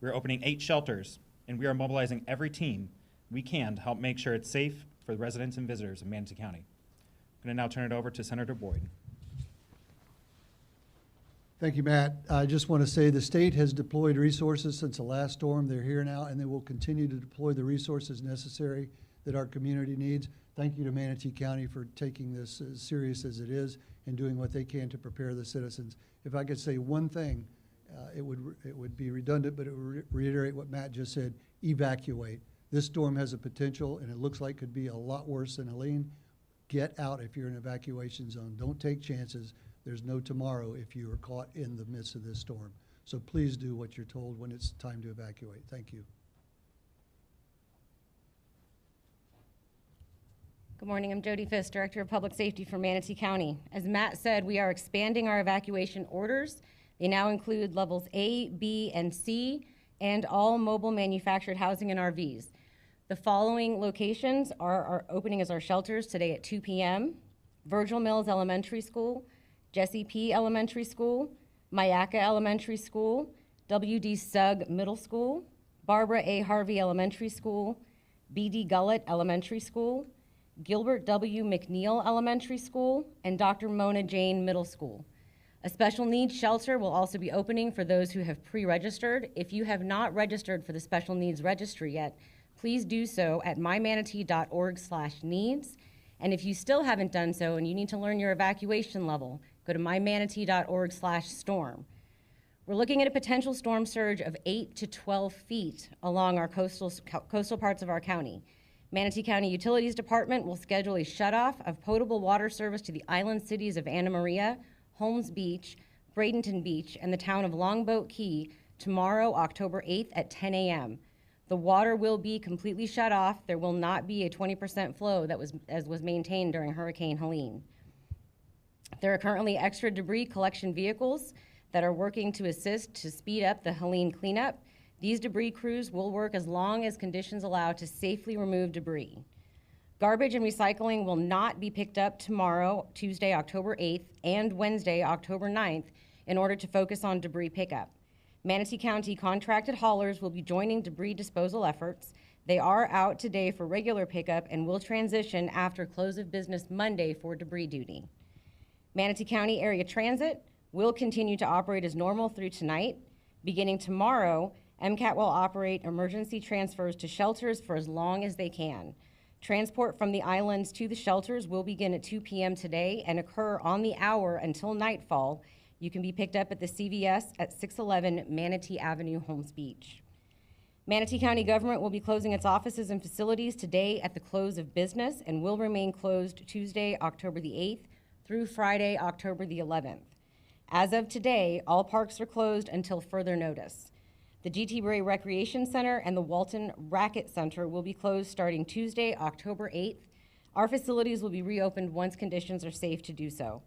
We're opening 8 shelters, and we are mobilizing every team we can to help make sure it's safe for the residents and visitors of Manatee County. I'm going to now turn it over to Senator Boyd. Thank you, Matt. I just want to say the state has deployed resources since the last storm. They're here now, and they will continue to deploy the resources necessary that our community needs. Thank you to Manatee County for taking this as serious as it is and doing what they can to prepare the citizens. If I could say one thing, it would be redundant, but it would reiterate what Matt just said: evacuate. This storm has a potential, and it looks like could be a lot worse than Helene. Get out if you're in an evacuation zone. Don't take chances. There's no tomorrow if you are caught in the midst of this storm. So please do what you're told when it's time to evacuate. Thank you. Good morning, I'm Jody Fisk, Director of Public Safety for Manatee County. As Matt said, we are expanding our evacuation orders. They now include levels A, B, and C, and all mobile manufactured housing and RVs. The following locations are opening as our shelters today at 2 p.m. Virgil Mills Elementary School, Jesse P. Elementary School, Myakka Elementary School, W.D. Sugg Middle School, Barbara A. Harvey Elementary School, B.D. Gullett Elementary School, Gilbert W. McNeil Elementary School, and Dr. Mona Jane Middle School. A special needs shelter will also be opening for those who have pre-registered. If you have not registered for the special needs registry yet, please do so at mymanatee.org/needs. And if you still haven't done so and you need to learn your evacuation level, go to mymanatee.org/storm. We're looking at a potential storm surge of 8 to 12 feet along our coastal parts of our county. Manatee County Utilities Department will schedule a shutoff of potable water service to the island cities of Anna Maria, Holmes Beach, Bradenton Beach, and the town of Longboat Key tomorrow, October 8th at 10 a.m. The water will be completely shut off. There will not be a 20% flow as was maintained during Hurricane Helene. There are currently extra debris collection vehicles that are working to assist to speed up the Helene cleanup. These debris crews will work as long as conditions allow to safely remove debris. Garbage and recycling will not be picked up tomorrow, Tuesday, October 8th, and Wednesday, October 9th, in order to focus on debris pickup. Manatee County contracted haulers will be joining debris disposal efforts. They are out today for regular pickup and will transition after close of business Monday for debris duty. Manatee County Area Transit will continue to operate as normal through tonight. Beginning tomorrow, MCAT will operate emergency transfers to shelters for as long as they can. Transport from the islands to the shelters will begin at 2 p.m. today and occur on the hour until nightfall. You can be picked up at the CVS at 611 Manatee Avenue, Holmes Beach. Manatee County government will be closing its offices and facilities today at the close of business and will remain closed Tuesday, October the 8th through Friday, October the 11th. As of today, all parks are closed until further notice. The G.T. Bray Recreation Center and the Walton Racket Center will be closed starting Tuesday, October 8th. Our facilities will be reopened once conditions are safe to do so.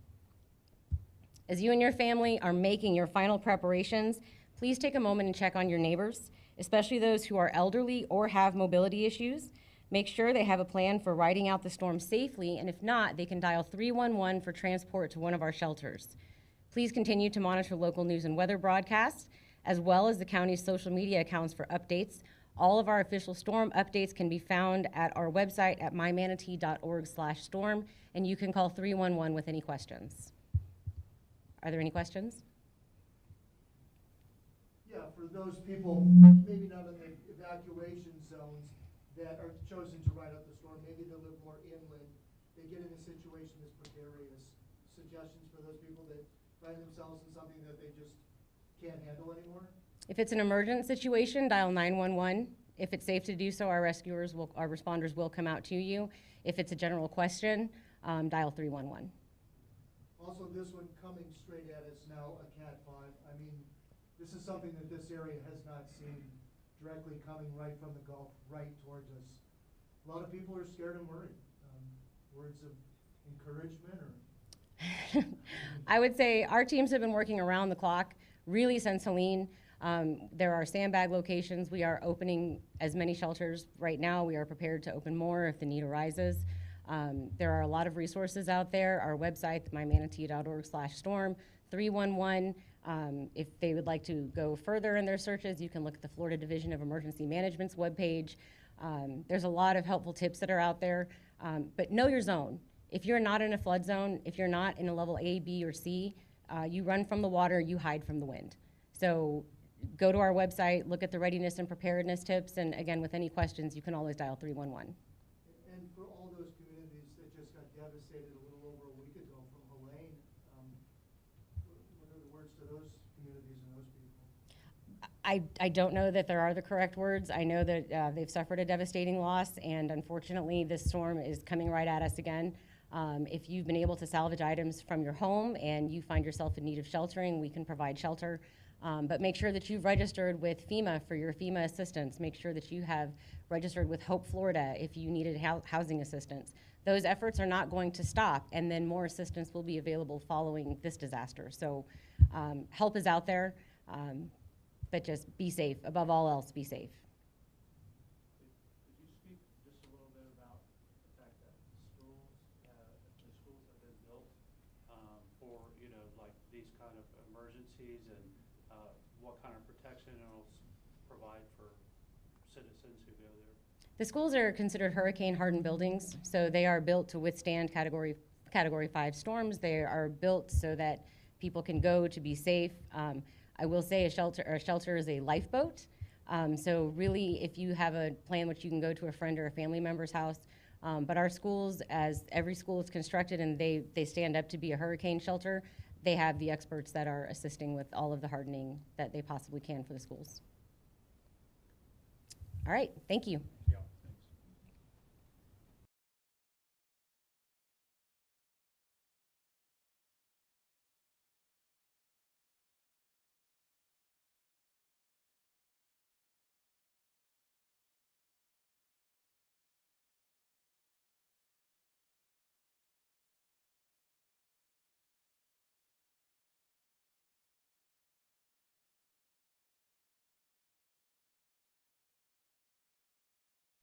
As you and your family are making your final preparations, please take a moment and check on your neighbors, especially those who are elderly or have mobility issues. Make sure they have a plan for riding out the storm safely, and if not, they can dial 311 for transport to one of our shelters. Please continue to monitor local news and weather broadcasts, as well as the county's social media accounts for updates. All of our official storm updates can be found at our website at mymanatee.org/storm, and you can call 311 with any questions. Are there any questions? Yeah, for those people, maybe not in the evacuation zones that are chosen to ride out the storm, maybe they live more inland, they get in a situation that's precarious. Suggestions for those people that find themselves in something that they just can't handle anymore? If it's an emergent situation, dial 911. If it's safe to do so, our responders will come out to you. If it's a general question, dial 311. Also, this one coming straight at us now, a Cat 5. I mean, this is something that this area has not seen directly coming right from the Gulf right towards us. A lot of people are scared and worried. Words of encouragement or? I would say our teams have been working around the clock really since Helene. There are sandbag locations. We are opening as many shelters right now. We are prepared to open more if the need arises. There are a lot of resources out there. Our website, mymanatee.org/storm, 311. If they would like to go further in their searches, you can look at the Florida Division of Emergency Management's webpage. There's a lot of helpful tips that are out there, but know your zone. If you're not in a flood zone, if you're not in a level A, B, or C, you run from the water, you hide from the wind. So go to our website, look at the readiness and preparedness tips, and again, with any questions, you can always dial 311. And for all those communities that just got devastated a little over a week ago from Helene, what are the words to those communities and those people? I don't know that there are the correct words. I know that they've suffered a devastating loss, and unfortunately, this storm is coming right at us again. If you've been able to salvage items from your home and you find yourself in need of sheltering, we can provide shelter. But make sure that you've registered with FEMA for your FEMA assistance. Make sure that you have registered with Hope Florida if you needed housing assistance. Those efforts are not going to stop, and then more assistance will be available following this disaster. So help is out there, but just be safe. Above all else, be safe. Could you speak just a little bit about the fact that schools have been built for, like these kind of emergencies, and what kind of protection it'll provide for citizens who go there? The schools are considered hurricane-hardened buildings, so they are built to withstand Category 5 storms. They are built so that people can go to be safe. I will say a shelter is a lifeboat. So really, if you have a plan which you can go to a friend or a family member's house, but our schools, as every school is constructed and they stand up to be a hurricane shelter, they have the experts that are assisting with all of the hardening that they possibly can for the schools. All right, thank you.